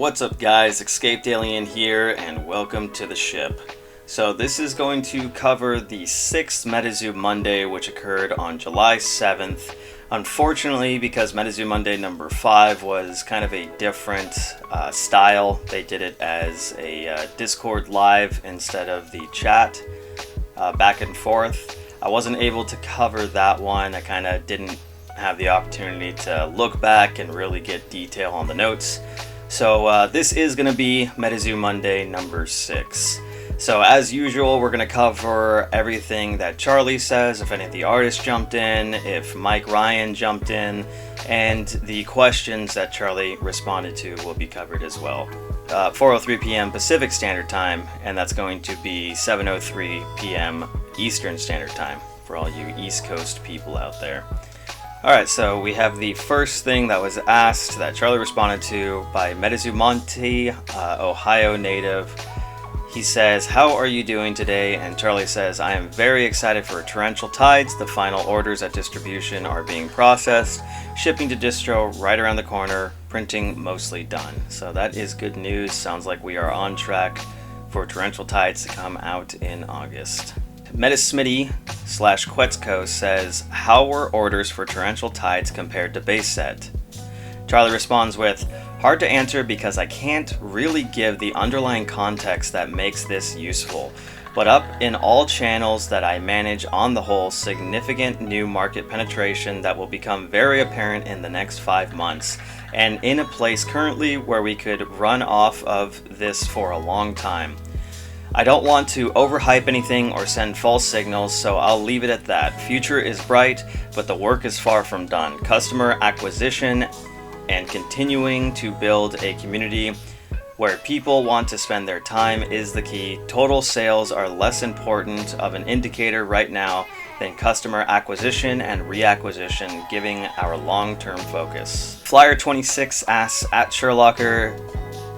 What's up guys, Escaped Alien here and welcome to the ship. So this is going to cover the 6th Metazoo Monday, which occurred on July 7th. Unfortunately, because Metazoo Monday number 5 was kind of a different style, they did it as a Discord live instead of the chat back and forth. I wasn't able to cover that one. I kind of didn't have the opportunity to look back and really get detail on the notes. So this is going to be Metazoo Monday number 6. So as usual, we're going to cover everything that Charlie says, if any of the artists jumped in, if Mike Ryan jumped in, and the questions that Charlie responded to will be covered as well. 4:03 p.m. Pacific Standard Time, and that's going to be 7:03 p.m. Eastern Standard Time for all you East Coast people out there. Alright, so we have the first thing that was asked that Charlie responded to by Metazoo Monday, Ohio native. He says, "How are you doing today?" And Charlie says, "I am very excited for Torrential Tides. The final orders at distribution are being processed. Shipping to distro right around the corner. Printing mostly done." So that is good news. Sounds like we are on track for Torrential Tides to come out in August. Metasmitty/Quetzco says, "How were orders for Torrential Tides compared to base set?" Charlie responds with, "Hard to answer because I can't really give the underlying context that makes this useful, but up in all channels that I manage, on the whole, significant new market penetration that will become very apparent in the next 5 months, and in a place currently where we could run off of this for a long time. I don't want to overhype anything or send false signals, so I'll leave it at that. Future is bright, but the work is far from done. Customer acquisition and continuing to build a community where people want to spend their time is the key. Total sales are less important of an indicator right now than customer acquisition and reacquisition, giving our long-term focus." Flyer26 asks, @Hurlocker,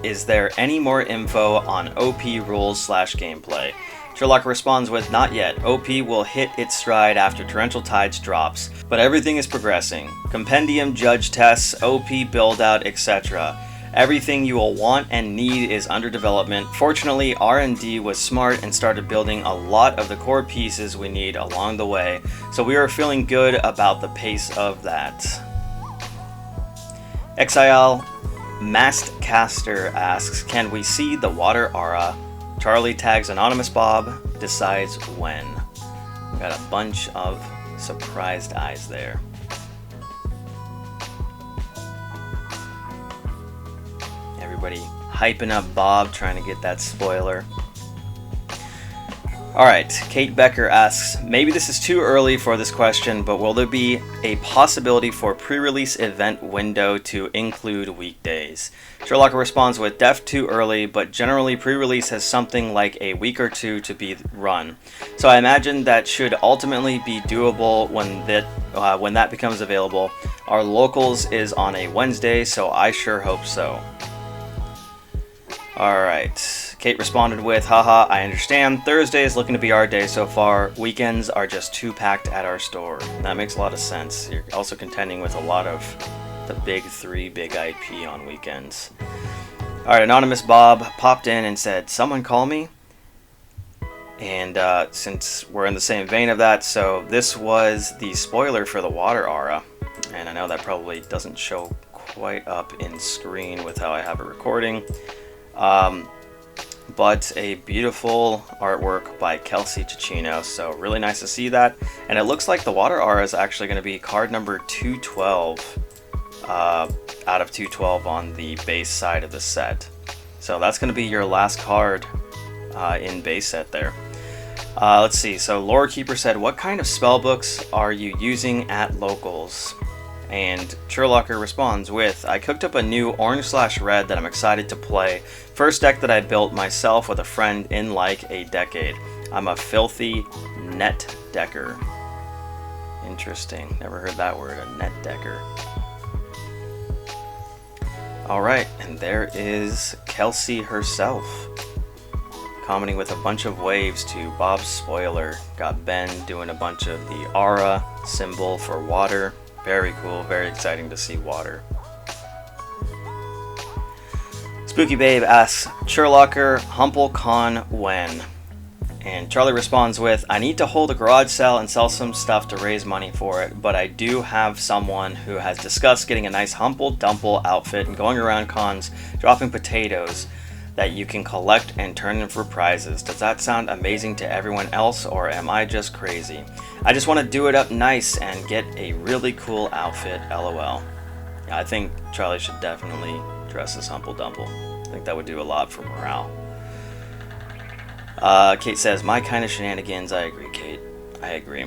"Is there any more info on OP rules/gameplay?" Hurlocker responds with, "Not yet. OP will hit its stride after Torrential Tides drops, but everything is progressing. Compendium, judge tests, OP build-out, etc. Everything you will want and need is under development. Fortunately, R&D was smart and started building a lot of the core pieces we need along the way, so we are feeling good about the pace of that." Exile Mastcaster asks, "Can we see the water aura?" Charlie tags Anonymous Bob, decides when. Got a bunch of surprised eyes there. Everybody hyping up Bob, trying to get that spoiler. Alright, Kate Becker asks, "Maybe this is too early for this question, but will there be a possibility for pre-release event window to include weekdays?" Hurlocker responds with, "Def too early, but generally pre-release has something like a week or two to be run. So I imagine that should ultimately be doable when that becomes available. Our locals is on a Wednesday, so I sure hope so." Alright, Kate responded with, "Haha, I understand. Thursday is looking to be our day so far. Weekends are just too packed at our store." That makes a lot of sense. You're also contending with a lot of the big 3 big IP on weekends. Alright, Anonymous Bob popped in and said, "Someone call me?" And since we're in the same vein of that, so this was the spoiler for the water aura. And I know that probably doesn't show quite up in screen with how I have it recording. But a beautiful artwork by Kelsey Ticino, so really nice to see that. And it looks like the water aura is actually going to be card number 212 out of 212 on the base side of the set. So that's going to be your last card in base set there. Let's see, so Lore Keeper said, "What kind of spellbooks are you using at locals?" And Hurlocker responds with, "I cooked up a new orange/red that I'm excited to play. First deck that I built myself with a friend in like a decade. I'm a filthy net decker." Interesting. Never heard that word, a net decker. Alright, and there is Kelsey herself, commenting with a bunch of waves to Bob's spoiler. Got Ben doing a bunch of the aura symbol for water. Very cool, very exciting to see water. Spooky Babe asks, Hurlocker, Humble Con when? And Charlie responds with, I need to hold a garage sale and sell some stuff to raise money for it, but I do have someone who has discussed getting a nice Humble Dumple outfit and going around cons dropping potatoes that you can collect and turn in for prizes. Does that sound amazing to everyone else, or am I just crazy? I just want to do it up nice and get a really cool outfit, lol. Yeah, I think Charlie should definitely dress as Humble Dumple. I think that would do a lot for morale. Kate says, my kind of shenanigans. I agree, Kate. I agree.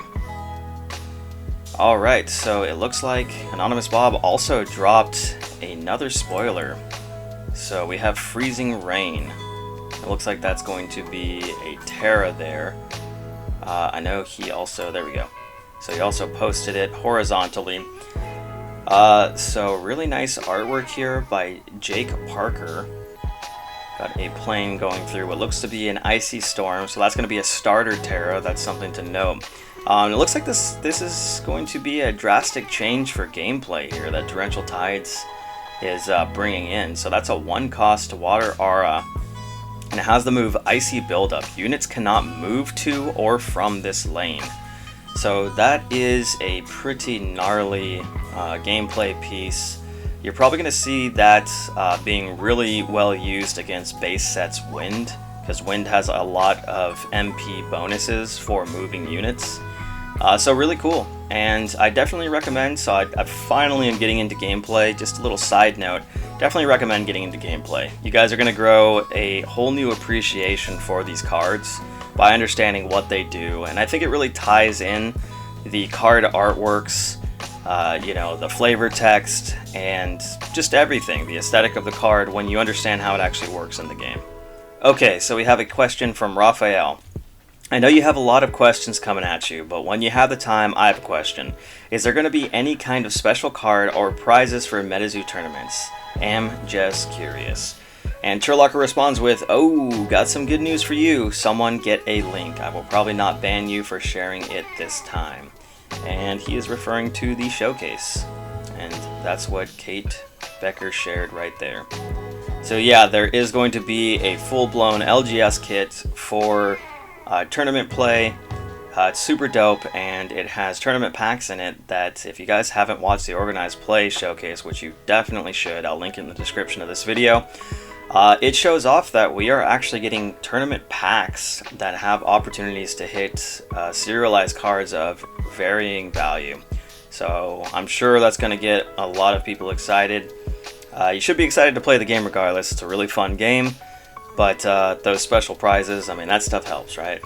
Alright, so it looks like Anonymous Bob also dropped another spoiler. So we have Freezing Rain. It looks like that's going to be a Terra there. I know he also, there we go. So he also posted it horizontally. So really nice artwork here by Jake Parker. Got a plane going through what looks to be an icy storm, so that's going to be a starter Terra. That's something to note. It looks like this is going to be a drastic change for gameplay here that Torrential Tides is bringing in. So that's a 1-cost water aura, and it has the move Icy Buildup. Units cannot move to or from this lane. So that is a pretty gnarly gameplay piece. You're probably going to see that being really well used against base sets Wind, because Wind has a lot of MP bonuses for moving units. So really cool, and I definitely recommend, so I finally am getting into gameplay. Just a little side note, definitely recommend getting into gameplay. You guys are going to grow a whole new appreciation for these cards by understanding what they do, and I think it really ties in the card artworks, you know, the flavor text, and just everything, the aesthetic of the card, when you understand how it actually works in the game. Okay, so we have a question from Raphael. I know you have a lot of questions coming at you, but when you have the time, I have a question. Is there going to be any kind of special card or prizes for Metazoo tournaments? Am just curious. And Hurlocker responds with, oh, got some good news for you. Someone get a link. I will probably not ban you for sharing it this time. And he is referring to the showcase. And that's what Kate Becker shared right there. So yeah, there is going to be a full-blown LGS kit for tournament play. It's super dope, and it has tournament packs in it that, if you guys haven't watched the Organized Play showcase, which you definitely should, I'll link it in the description of this video. It shows off that we are actually getting tournament packs that have opportunities to hit serialized cards of varying value. So I'm sure that's going to get a lot of people excited. You should be excited to play the game regardless. It's a really fun game. But those special prizes, I mean, that stuff helps, right?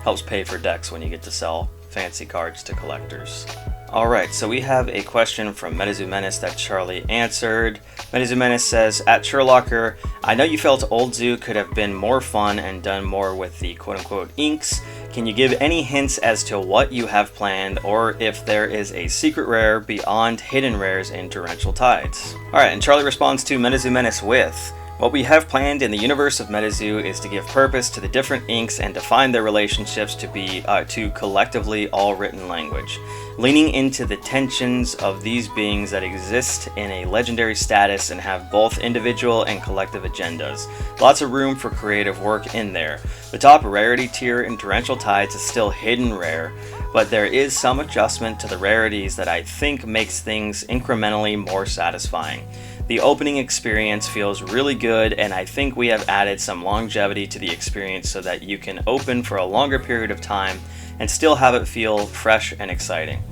Helps pay for decks when you get to sell fancy cards to collectors. Alright, so we have a question from Metazoo Menace that Charlie answered. Metazoo Menace says, at Hurlocker, I know you felt Old Zoo could have been more fun and done more with the quote-unquote inks. Can you give any hints as to what you have planned, or if there is a secret rare beyond hidden rares in Torrential Tides? Alright, and Charlie responds to Metazoo Menace with, what we have planned in the universe of Metazoo is to give purpose to the different inks and define their relationships to be to collectively all written language, leaning into the tensions of these beings that exist in a legendary status and have both individual and collective agendas. Lots of room for creative work in there. The top rarity tier in Torrential Tides is still hidden rare, but there is some adjustment to the rarities that I think makes things incrementally more satisfying. The opening experience feels really good, and I think we have added some longevity to the experience so that you can open for a longer period of time and still have it feel fresh and exciting.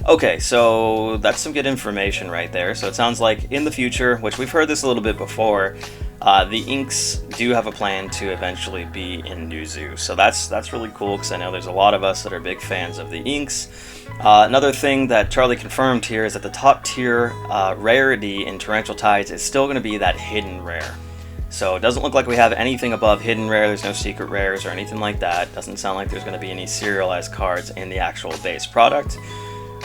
Okay, so that's some good information right there. So it sounds like in the future, which we've heard this a little bit before, the inks do have a plan to eventually be in New Zoo. So that's really cool, because I know there's a lot of us that are big fans of the inks. Another thing that Charlie confirmed here is that the top tier rarity in Torrential Tides is still going to be that hidden rare. So it doesn't look like we have anything above hidden rare. There's no secret rares or anything like that. Doesn't sound like there's going to be any serialized cards in the actual base product.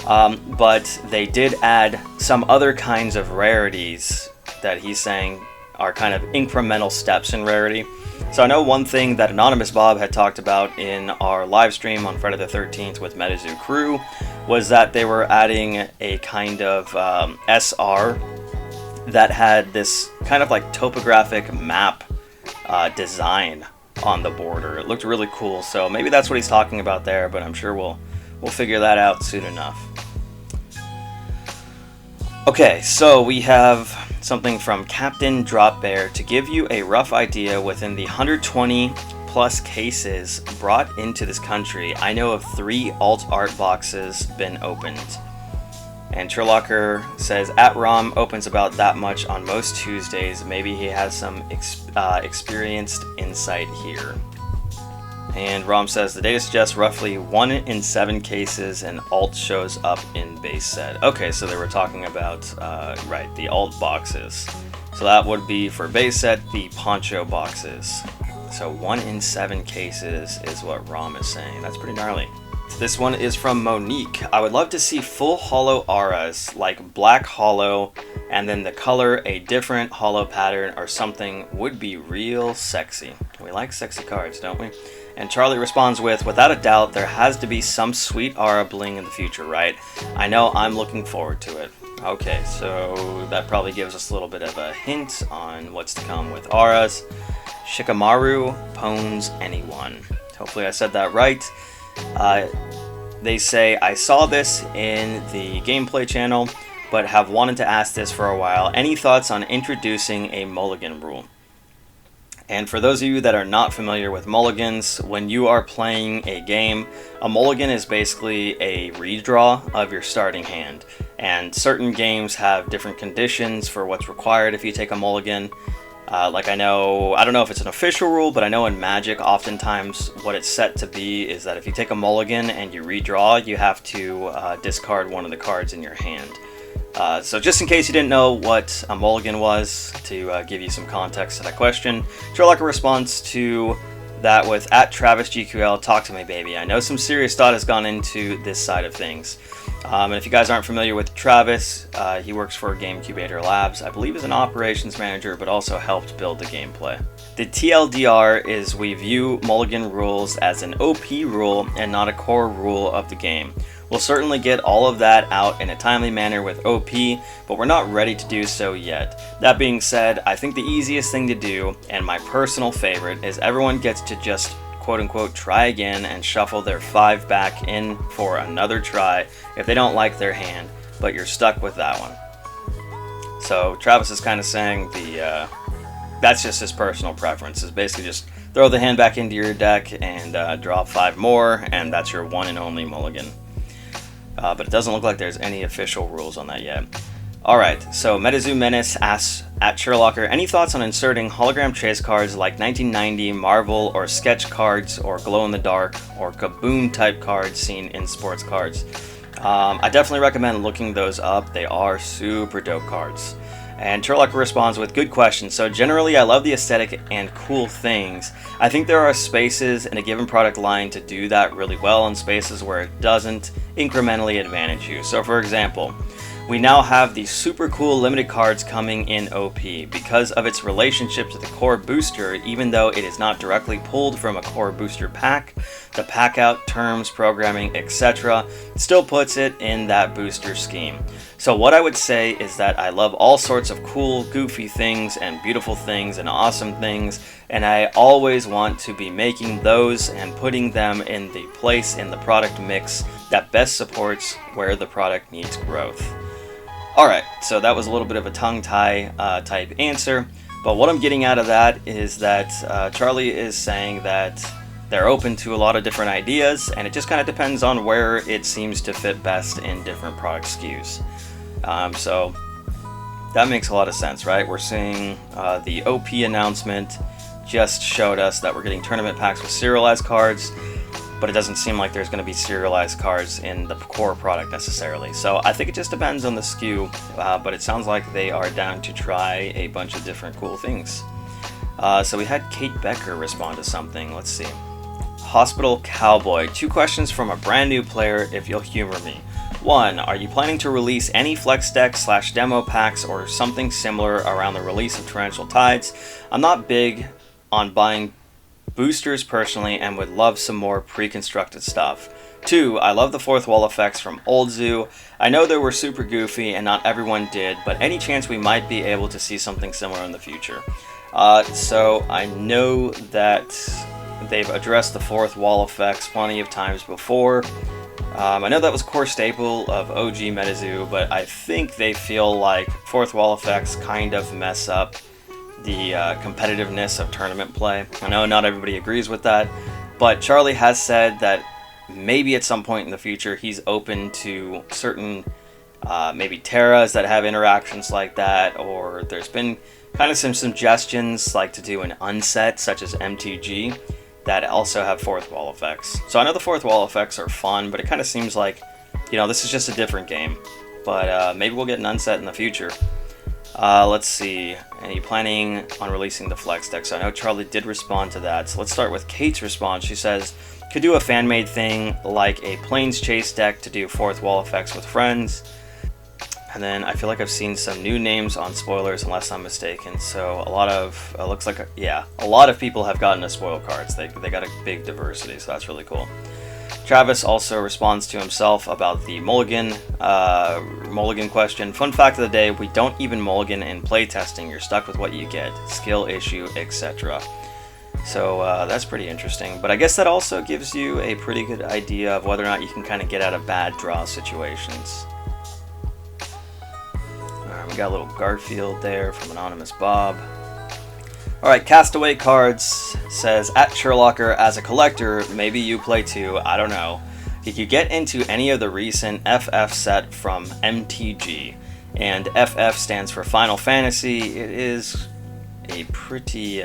But they did add some other kinds of rarities that he's saying are kind of incremental steps in rarity. So I know one thing that Anonymous Bob had talked about in our live stream on Friday the 13th with Metazoo Crew was that they were adding a kind of SR that had this kind of like topographic map design on the border. It looked really cool, so maybe that's what he's talking about there, but I'm sure we'll figure that out soon enough. Okay, so we have something from Captain Drop Bear to give you a rough idea. Within the 120 plus cases brought into this country, I know of 3 alt art boxes been opened. And Hurlocker says, at ROM opens about that much on most Tuesdays. Maybe he has some experienced insight here. And ROM says, the data suggests roughly 1 in 7 cases an alt shows up in base set. Okay, so they were talking about, right, the alt boxes. So that would be for base set, the poncho boxes. So 1 in 7 cases is what ROM is saying. That's pretty gnarly. This one is from Monique. I would love to see full holo auras, like black holo, and then the color a different holo pattern or something would be real sexy. We like sexy cards, don't we? And Charlie responds with, without a doubt, there has to be some sweet aura bling in the future, right? I know, I'm looking forward to it. Okay, so that probably gives us a little bit of a hint on what's to come with auras. Shikamaru pwns anyone. Hopefully I said that right. They say, I saw this in the gameplay channel, but have wanted to ask this for a while. Any thoughts on introducing a mulligan rule? And for those of you that are not familiar with mulligans, when you are playing a game, a mulligan is basically a redraw of your starting hand. And certain games have different conditions for what's required if you take a mulligan. Like I don't know if it's an official rule, but I know in Magic, oftentimes what it's set to be is that if you take a mulligan and you redraw, you have to discard one of the cards in your hand. So just in case you didn't know what a mulligan was, to give you some context to that question, Hurlocker responds to that with, at TravisGQL, talk to me baby. I know some serious thought has gone into this side of things. And if you guys aren't familiar with Travis, he works for GameCubator Labs. I believe as an operations manager, but also helped build the gameplay. The TLDR is we view mulligan rules as an OP rule and not a core rule of the game. We'll certainly get all of that out in a timely manner with OP, but we're not ready to do so yet. That being said, I think the easiest thing to do, and my personal favorite, is everyone gets to just quote-unquote try again and shuffle their 5 back in for another try if they don't like their hand, but you're stuck with that one. So Travis is kind of saying that's just his personal preference, is basically just throw the hand back into your deck and draw 5 more, and that's your one and only mulligan. But it doesn't look like there's any official rules on that yet. Alright, so Metazoo Menace asks, at Hurlocker, any thoughts on inserting hologram chase cards like 1990 Marvel or sketch cards or glow-in-the-dark or kaboom type cards seen in sports cards? I definitely recommend looking those up. They are super dope cards. And Hurlocker responds with, good question. So generally I love the aesthetic and cool things. I think there are spaces in a given product line to do that really well and spaces where it doesn't incrementally advantage you. So for example, we now have the super cool limited cards coming in OP. Because of its relationship to the core booster, even though it is not directly pulled from a core booster pack, the pack out, terms, programming, etc. still puts it in that booster scheme. So what I would say is that I love all sorts of cool, goofy things and beautiful things and awesome things, and I always want to be making those and putting them in the place in the product mix that best supports where the product needs growth. Alright, so that was a little bit of a tongue-tie type answer, but what I'm getting out of that is that Charlie is saying that they're open to a lot of different ideas, and it just kind of depends on where it seems to fit best in different product SKUs. So that makes a lot of sense, right? We're seeing the OP announcement just showed us that we're getting tournament packs with serialized cards, but it doesn't seem like there's going to be serialized cards in the core product necessarily. So I think it just depends on the SKU, but it sounds like they are down to try a bunch of different cool things. So we had Kate Becker respond to something. Let's see. Hospital Cowboy. 2 questions from a brand new player, if you'll humor me. 1. Are you planning to release any flex deck / demo packs or something similar around the release of Torrential Tides? I'm not big on buying boosters personally and would love some more pre-constructed stuff. 2. I love the fourth wall effects from Old Zoo. I know they were super goofy and not everyone did, but any chance we might be able to see something similar in the future? So I know that they've addressed the fourth wall effects plenty of times before. I know that was a core staple of OG Metazoo, but I think they feel like fourth wall effects kind of mess up the competitiveness of tournament play. I know not everybody agrees with that, but Charlie has said that maybe at some point in the future he's open to certain maybe Terras that have interactions like that, or there's been kind of some suggestions like to do an unset such as MTG that also have fourth wall effects. So I know the fourth wall effects are fun, but it kind of seems like, you know, this is just a different game. But maybe we'll get an unset in the future. Let's see. Are you planning on releasing the Flex deck? So I know Charlie did respond to that. So let's start with Kate's response. She says, could do a fan-made thing like a Plains Chase deck to do fourth wall effects with friends. And then I feel like I've seen some new names on spoilers, unless I'm mistaken. So a lot of, looks like, a lot of people have gotten to spoil cards. They got a big diversity, so that's really cool. Travis also responds to himself about the mulligan question. Fun fact of the day, we don't even mulligan in playtesting. You're stuck with what you get. Skill issue, etc. So that's pretty interesting. But I guess that also gives you a pretty good idea of whether or not you can kind of get out of bad draw situations. We got a little Garfield there from Anonymous Bob. Alright, Castaway Cards says, at Hurlocker, as a collector, maybe you play too, I don't know. Did you get into any of the recent FF set from MTG? And FF stands for Final Fantasy. It is a pretty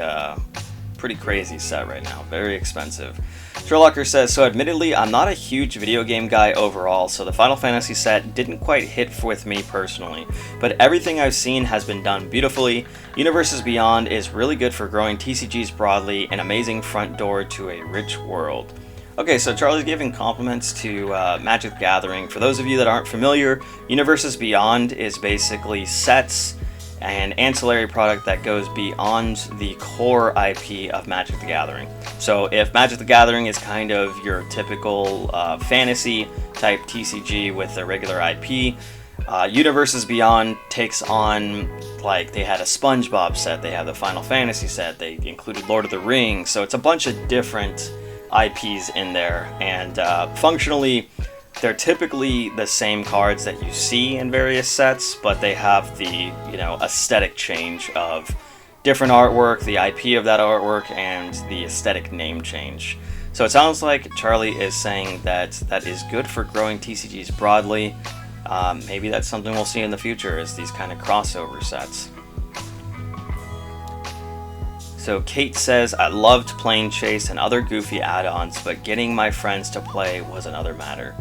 crazy set right now. Very expensive. Hurlocker says, so admittedly, I'm not a huge video game guy overall, so the Final Fantasy set didn't quite hit with me personally, but everything I've seen has been done beautifully. Universes Beyond is really good for growing TCGs broadly, an amazing front door to a rich world. Okay, so Charlie's giving compliments to Magic the Gathering. For those of you that aren't familiar, Universes Beyond is basically sets and ancillary product that goes beyond the core IP of Magic the Gathering. So if Magic the Gathering is kind of your typical fantasy type TCG with a regular IP, Universes Beyond takes on, like, they had a SpongeBob set, they have the Final Fantasy set, they included Lord of the Rings, so it's a bunch of different IPs in there, and functionally they're typically the same cards that you see in various sets, but they have the, you know, aesthetic change of different artwork, the IP of that artwork, and the aesthetic name change. So it sounds like Charlie is saying that that is good for growing TCGs broadly. Maybe that's something we'll see in the future, is these kind of crossover sets. So Kate says, I loved Plane Chase and other goofy add-ons, but getting my friends to play was another matter.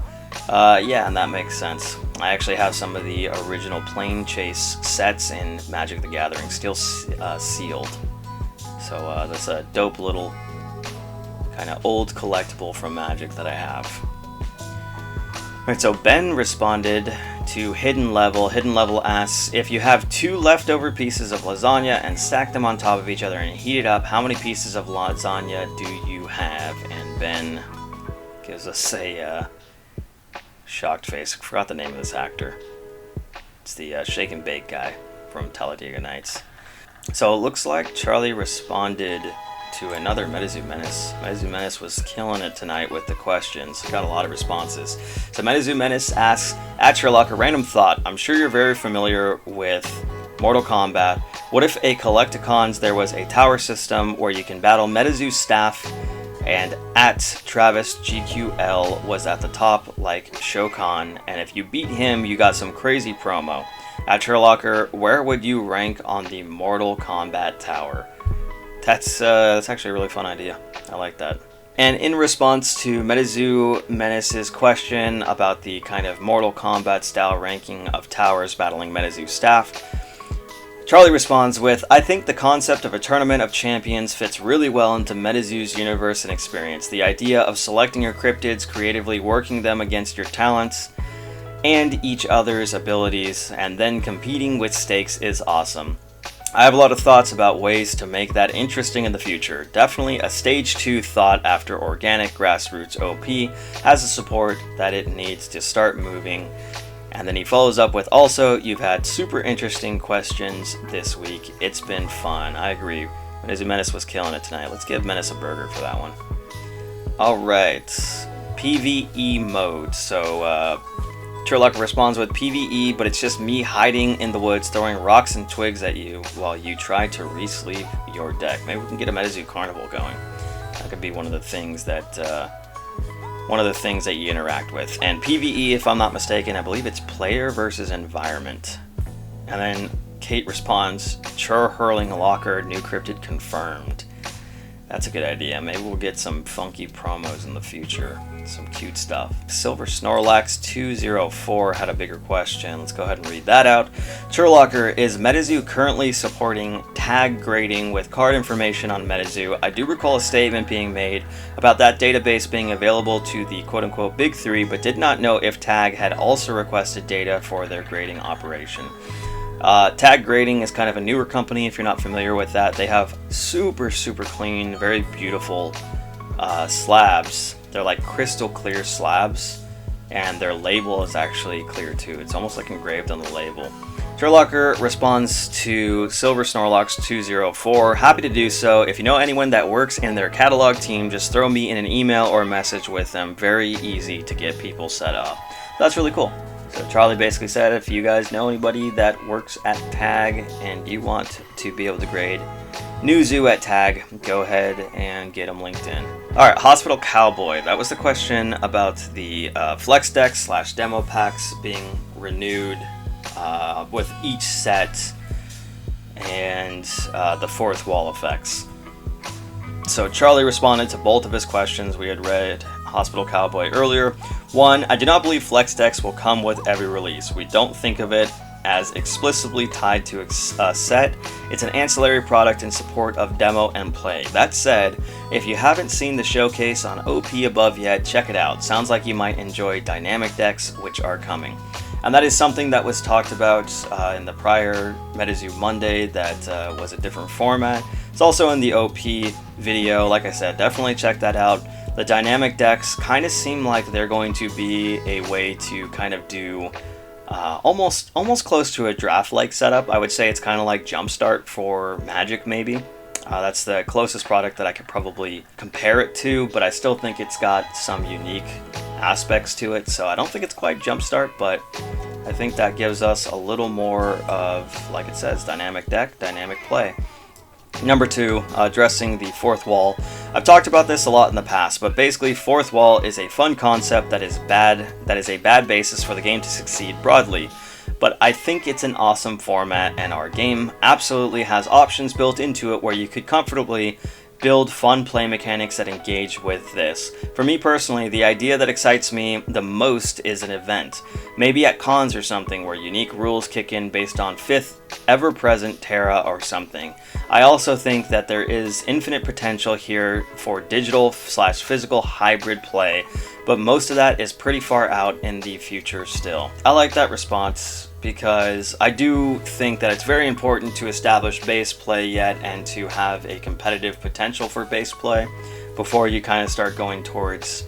Yeah, and that makes sense. I actually have some of the original Plane Chase sets in Magic the Gathering still sealed. So that's a dope little kind of old collectible from Magic that I have. Alright, so Ben responded to Hidden Level. Hidden Level asks, if you have 2 leftover pieces of lasagna and stack them on top of each other and heat it up, how many pieces of lasagna do you have? And Ben gives us a shocked face. I forgot the name of this actor. It's the Shake and Bake guy from Talladega Nights. So it looks like Charlie responded to another Metazoo Menace. Metazoo Menace was killing it tonight with the questions. Got a lot of responses. So Metazoo Menace asks, at Sherlock, a random thought. I'm sure you're very familiar with Mortal Kombat. What if a Collecticons there was a tower system where you can battle Metazoo staff, and at Travis GQL was at the top like Shokan, and if you beat him you got some crazy promo. At Hurlocker, where would you rank on the Mortal Kombat tower? That's actually a really fun idea. I like that. And in response to Metazoo Menace's question about the kind of Mortal Kombat style ranking of towers battling Metazoo staff, Charlie responds with, I think the concept of a tournament of champions fits really well into Metazoo's universe and experience. The idea of selecting your cryptids, creatively working them against your talents and each other's abilities, and then competing with stakes is awesome. I have a lot of thoughts about ways to make that interesting in the future. Definitely a stage 2 thought after organic grassroots OP has the support that it needs to start moving. And then he follows up with, also, you've had super interesting questions this week. It's been fun. I agree. Metazoo Menace was killing it tonight. Let's give Menace a burger for that one. Alright. PvE mode. So, Hurlocker responds with PvE, but it's just me hiding in the woods, throwing rocks and twigs at you while you try to re-sleeve your deck. Maybe we can get a Metazoo Carnival going. That could be one of the things that you interact with. And PvE, if I'm not mistaken, I believe it's player versus environment. And then Kate responds, Charlie Hurlocker, new cryptid confirmed. That's a good idea. Maybe we'll get some funky promos in the future. Some cute stuff. Silver Snorlax 204 had a bigger question. Let's go ahead and read that out. Hurlocker, is Metazoo currently supporting tag grading with card information on Metazoo? I do recall a statement being made about that database being available to the quote-unquote big three, but did not know if tag had also requested data for their grading operation. Tag Grading is kind of a newer company if you're not familiar with that. They have super clean, very beautiful slabs. They're like crystal clear slabs, and their label is actually clear too. It's almost like engraved on the label. Hurlocker responds to Silver Snorlax 204. Happy to do so. If you know anyone that works in their catalog team, just throw me in an email or a message with them. Very easy to get people set up. That's really cool. So Charlie basically said, if you guys know anybody that works at Tag and you want to be able to grade new zoo at Tag, go ahead and get them linked in. Alright, Hospital Cowboy. That was the question about the flex decks / demo packs being renewed with each set and the fourth wall effects. So Charlie responded to both of his questions. We had read Hospital Cowboy earlier. 1, I do not believe flex decks will come with every release. We don't think of it as explicitly tied to a set. It's an ancillary product in support of demo and play. That said, if you haven't seen the showcase on OP above yet, check it out. Sounds like you might enjoy dynamic decks, which are coming. And that is something that was talked about in the prior Metazoo Monday that was a different format. It's also in the OP video. Like I said, definitely check that out. The dynamic decks kind of seem like they're going to be a way to kind of do almost close to a draft-like setup. I would say it's kind of like Jumpstart for Magic, maybe. That's the closest product that I could probably compare it to, but I still think it's got some unique aspects to it. So I don't think it's quite Jumpstart, but I think that gives us a little more of, like it says, dynamic deck, dynamic play. Number 2, addressing the fourth wall. I've talked about this a lot in the past, but basically fourth wall is a fun concept that is a bad basis for the game to succeed broadly. But I think it's an awesome format, and our game absolutely has options built into it where you could comfortably build fun play mechanics that engage with this. For me personally, the idea that excites me the most is an event. Maybe at cons or something where unique rules kick in based on 5th ever-present Terra or something. I also think that there is infinite potential here for digital / physical hybrid play, but most of that is pretty far out in the future still. I like that response because I do think that it's very important to establish base play yet and to have a competitive potential for base play before you kind of start going towards,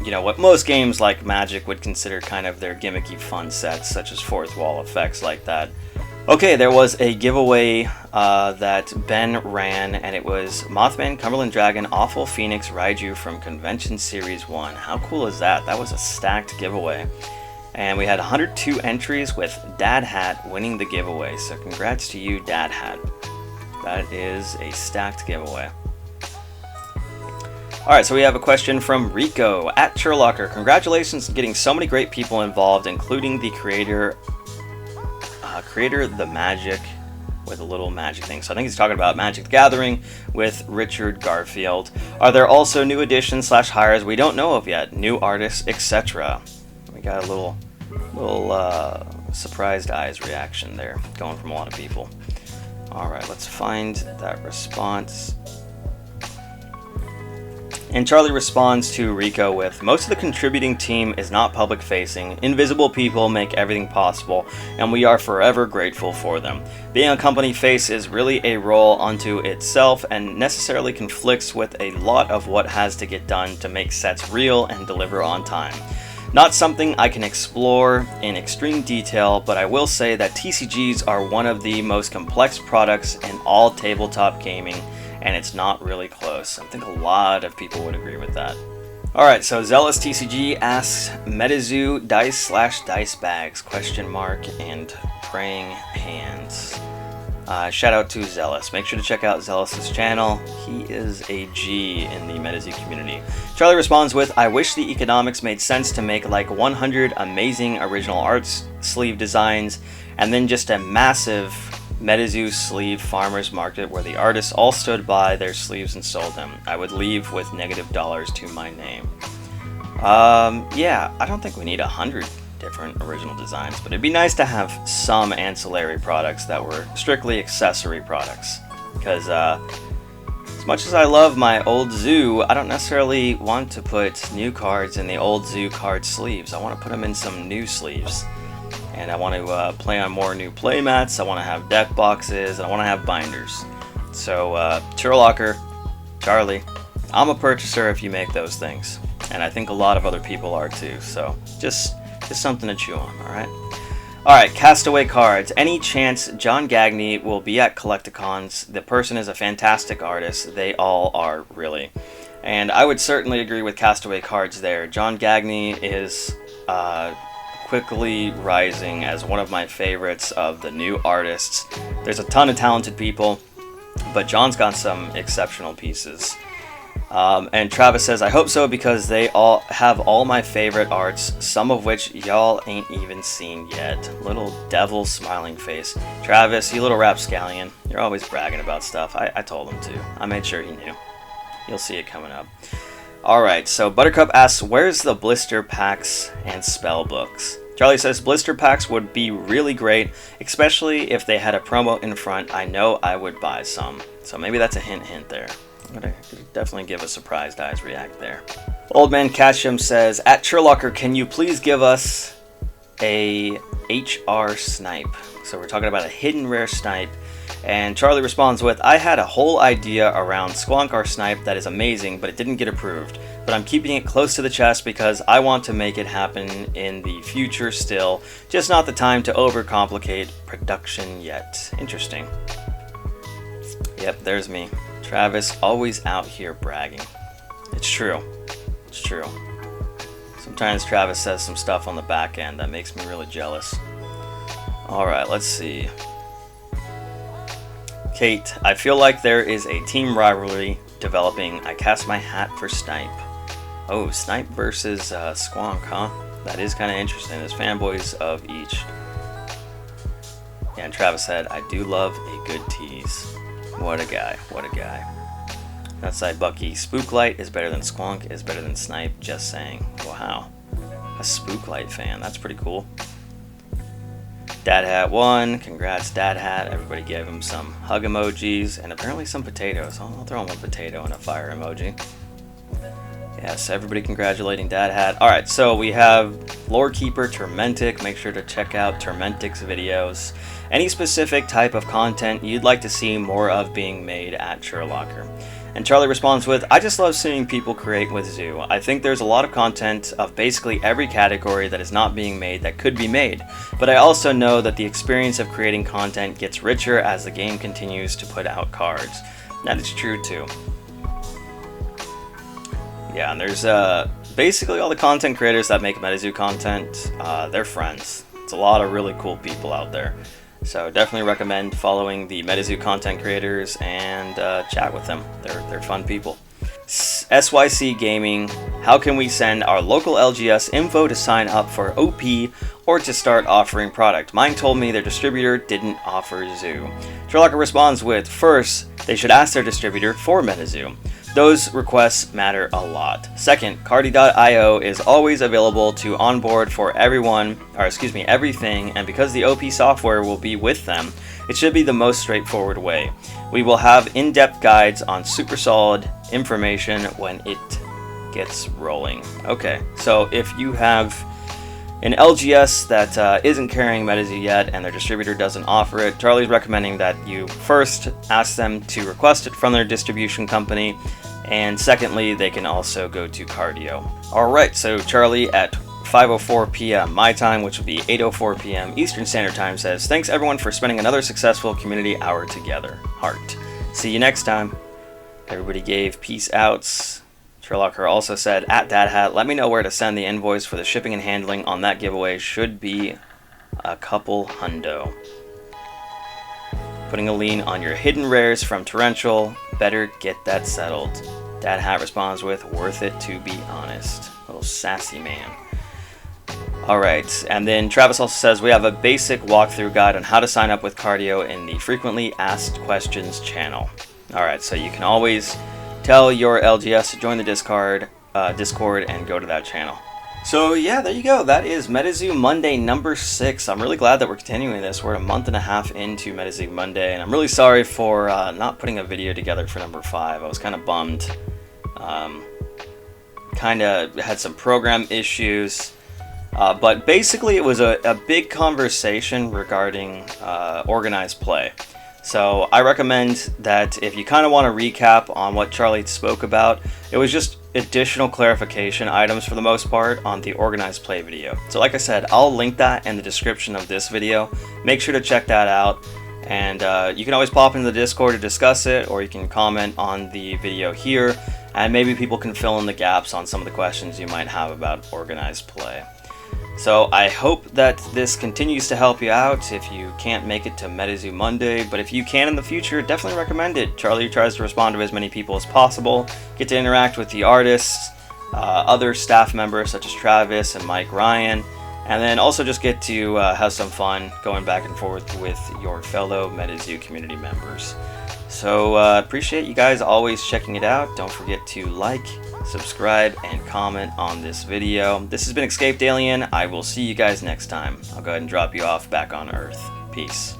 you know, what most games like Magic would consider kind of their gimmicky fun sets, such as fourth wall effects like that. Okay, there was a giveaway that Ben ran, and it was Mothman, Cumberland Dragon, Awful Phoenix, Raiju from Convention Series 1. How cool is that? That was a stacked giveaway. And we had 102 entries with Dad Hat winning the giveaway. So congrats to you, Dad Hat. That is a stacked giveaway. Alright, so we have a question from Rico at Hurlocker. Congratulations on getting so many great people involved, including the creator the Magic with a little magic thing. So I think he's talking about Magic the Gathering with Richard Garfield. Are there also new additions / hires we don't know of yet? New artists, etc. We got a little surprised eyes reaction there going from a lot of people. Alright, let's find that response. And Charlie responds to Rico with, most of the contributing team is not public facing, invisible people make everything possible, and we are forever grateful for them. Being a company face is really a role unto itself and necessarily conflicts with a lot of what has to get done to make sets real and deliver on time. Not something I can explore in extreme detail, but I will say that TCGs are one of the most complex products in all tabletop gaming, and it's not really close. I think a lot of people would agree with that. Alright, so Zealous TCG asks, Metazoo dice/dice bags, ? And praying hands. Shout out to Zealous. Make sure to check out Zealous's channel. He is a G in the Metazoo community. Charlie responds with, I wish the economics made sense to make like 100 amazing original arts sleeve designs, and then just a massive Metazoo sleeve farmers market where the artists all stood by their sleeves and sold them. I would leave with $- to my name. Yeah, I don't think we need 100 different original designs, but it'd be nice to have some ancillary products that were strictly accessory products. Because as much as I love my old Zoo, I don't necessarily want to put new cards in the old Zoo card sleeves. I want to put them in some new sleeves. And I want to play on more new playmats, I want to have deck boxes, and I want to have binders. So, Hurlocker, Charlie, I'm a purchaser if you make those things. And I think a lot of other people are too, so just something to chew on, alright? Alright, Castaway cards. Any chance John Gagney will be at Collecticons? The person is a fantastic artist. They all are, really. And I would certainly agree with Castaway cards there. John Gagney is quickly rising as one of my favorites of the new artists. There's a ton of talented people, but John's got some exceptional pieces. And Travis says, I hope so because they all have all my favorite arts, some of which y'all ain't even seen yet. Little devil smiling face. Travis, you little rapscallion, you're always bragging about stuff. I told him to. I made sure he knew. You'll see it coming up. Alright, so Buttercup asks, where's the blister packs and spell books? Charlie says, blister packs would be really great, especially if they had a promo in front. I know I would buy some. So maybe that's a hint there. I'm gonna definitely give a surprised eyes react there. Old Man Catchem says, at Hurlocker, can you please give us a HR snipe? So we're talking about a hidden rare snipe. And Charlie responds with, I had a whole idea around Squonkar Snipe that is amazing, but it didn't get approved. But I'm keeping it close to the chest because I want to make it happen in the future still, just not the time to overcomplicate production yet. Interesting. Yep, there's me. Travis, always out here bragging. It's true. It's true. Sometimes Travis says some stuff on the back end that makes me really jealous. Alright, let's see. Kate, I feel like there is a team rivalry developing. I cast my hat for Snipe. Oh, Snipe versus Squonk, huh? That is kind of interesting. There's fanboys of each. Yeah, and Travis said, I do love a good tease. What a guy. What a guy. Outside Bucky, Spooklight is better than Squonk, is better than Snipe. Just saying. Wow. A Spooklight fan. That's pretty cool. Dad Hat won. Congrats, Dad Hat. Everybody gave him some hug emojis and apparently some potatoes. I'll throw in one potato and a fire emoji. Yes, everybody congratulating Dad Hat. Alright, so we have Lorekeeper Tormentic. Make sure to check out Tormentic's videos. Any specific type of content you'd like to see more of being made at Hurlocker. And Charlie responds with, I just love seeing people create with Zoo. I think there's a lot of content of basically every category that is not being made that could be made. But I also know that the experience of creating content gets richer as the game continues to put out cards. That is true too. Yeah, and there's basically all the content creators that make Metazoo content, they're friends. It's a lot of really cool people out there. So definitely recommend following the Metazoo content creators and chat with them. They're fun people. SYC Gaming, how can we send our local LGS info to sign up for OP or to start offering product? Mine told me their distributor didn't offer Zoo. Hurlocker responds with, first, they should ask their distributor for Metazoo. Those requests matter a lot. Second, Cardi.io is always available to onboard for everything, and because the OP software will be with them, it should be the most straightforward way. We will have in-depth guides on super solid information when it gets rolling. Okay, so if you have an LGS that isn't carrying Metazoo yet and their distributor doesn't offer it, Charlie's recommending that you first ask them to request it from their distribution company, and secondly, they can also go to Cardio. Alright, so Charlie at 5:04 p.m. my time, which will be 8:04 p.m. Eastern Standard Time, says, "Thanks everyone for spending another successful community hour together. Heart. See you next time." Everybody gave peace outs. Hurlocker also said, at DadHat, "Let me know where to send the invoice for the shipping and handling on that giveaway. Should be a couple hundo. Putting a lien on your hidden rares from Torrential. Better get that settled." DadHat responds with, "Worth it to be honest." Little sassy man. Alright, and then Travis also says, "We have a basic walkthrough guide on how to sign up with Cardio in the Frequently Asked Questions channel." Alright, so you can always tell your LGS to join the Discord and go to that channel. So yeah, there you go. That is Metazoo Monday number 6. I'm really glad that we're continuing this. We're a month and a half into Metazoo Monday, and I'm really sorry for not putting a video together for number 5. I was kind of bummed. Kind of had some program issues. But basically it was a big conversation regarding organized play. So I recommend that if you kind of want to recap on what Charlie spoke about, it was just additional clarification items for the most part on the organized play video. So like I said, I'll link that in the description of this video. Make sure to check that out. And you can always pop into the Discord to discuss it, or you can comment on the video here, and maybe people can fill in the gaps on some of the questions you might have about organized play. So I hope that this continues to help you out if you can't make it to Metazoo Monday, but if you can in the future, definitely recommend it. Charlie tries to respond to as many people as possible, get to interact with the artists, other staff members such as Travis and Mike Ryan, and then also just get to have some fun going back and forth with your fellow Metazoo community members. So appreciate you guys always checking it out. Don't forget to like, subscribe, and comment on this video. This has been Escaped Alien. I will see you guys next time. I'll go ahead and drop you off back on Earth. Peace.